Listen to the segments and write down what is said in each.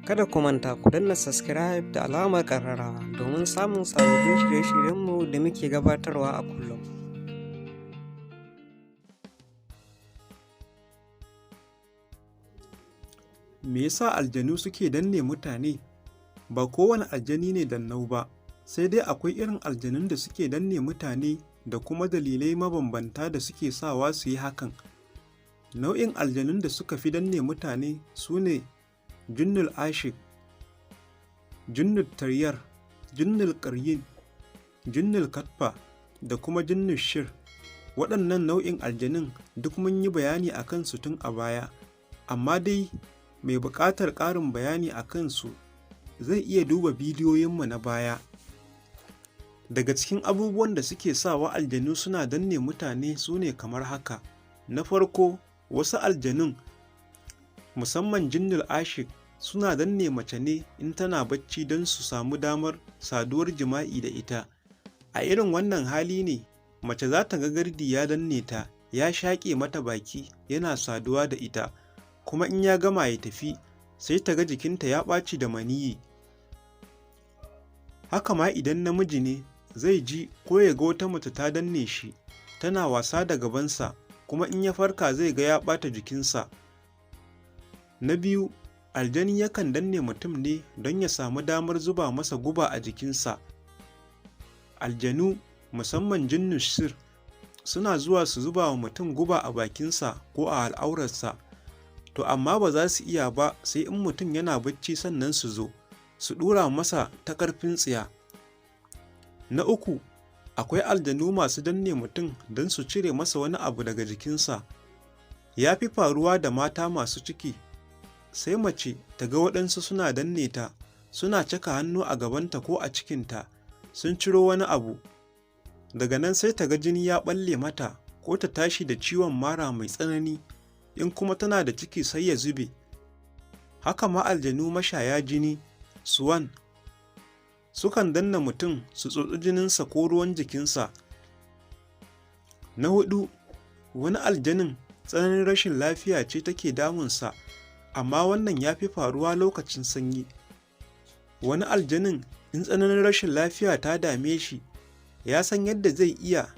Kada ku manta ku danna subscribe da alamar ƙararrawa domin samun sababbin shirye-shiryenmu da muke gabatarwa a kullum. Me yasa aljanu suke danne mutane? Ba kowane aljani ne dannau ba, sai dai akwai irin aljanun da suke danne mutane da kuma dalilai mabambanta da suke sawa su yi hakan. Nau'in aljanun da suka fi danne mutane su ne jinnul ashik, jinnul taryar, jinnul ƙaryin, jinnul katfa da kuma jinnul shir. Waɗannan nau'in aljanun duk mun yi bayani a kansu tun a baya, amma dai mai buƙatar ƙarin bayani a kansu zai iya duba bidiyoyinmu na baya. Daga cikin abubuwan da suke sawa aljanu suna danne mutane su ne kamar haka. Na farko, wasu aljanun musamman jinnul ashik suna danne mace ne in tana bacci don su samu damar saduwar jima'i da ita. A irin wannan hali ne mace za ta ga gardi ya danne ta, ya shaƙe mata baki yana saduwa da ita, kuma in ya gama ya tafi sai ta ga jikinta ya ɓaci da maniyyi. Haka ma idan namiji ne zai ji ko ya ga wata mace ta danne shi tana wasa da gabansa, kuma in ya farka zai ga ya ɓata jikinsa. Na biyu, aljani yakan danne mutum ne don ya samu damar zuba masa guba a jikinsa. Aljanu musamman jinnul shir suna zuwa su zuba wa mutum guba a bakinsa ko a al'aurarsa, to amma ba za su iya ba sai in mutum yana bacci sannan su zo su ɗura masa ta ƙarfin tsiya. Na uku, akwai aljanu masu danne mutum don su cire masa wani abu daga jikinsa. Ya fi faruwa da mata masu ciki, sai mace ta ga waɗansu suna danne ta, suna caka hannu a gabanta ko a cikinta, sun ciro wani abu. Daga nan sai ta ga jini ya ɓalle mata ko ta tashi da ciwon mara mai tsanani, in kuma tana da ciki sai ya zube. Haka ma aljanu mashaya jini, suwan, sukan danna mutum su tsotsi jininsa ko ruwan jikinsa. Na huɗu, wani aljanin tsananin rashin lafiya ce take damunsa, amma wannan ya fi faruwa lokacin sanyi. Wani aljanin in tsananin rashin lafiya ta dame shi, ya san yadda zai iya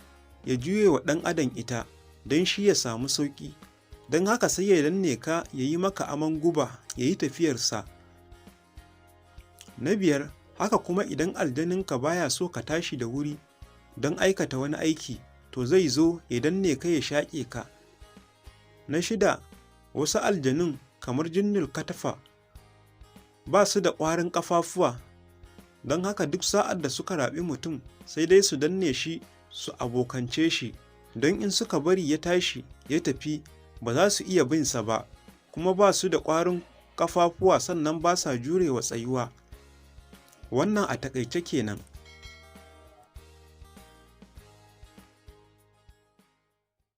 ya juye wa ɗan adam ita don shi ya samu sauƙi, don haka sai ya danne ka ya yi maka aman guba ya yi tafiyarsa. Na biyar, haka kuma idan aljaninka baya so ka tashi da wuri don aikata wani aiki, to zai zo ya danne ka ya shaƙe ka. Na shida, wasu aljanun kamar jinnul katafa ba su da ƙwarin ƙafafuwa, don haka duk sa'ad da suka raɓi mutum sai dai su danne shi su abokance shi, don in suka bari ya tashi ya tafi ba za su iya bin sa ba, kuma ba su da ƙwarin ƙafafuwa sannan ba sa jurewa tsayuwa. Wannan a taƙaice kenan.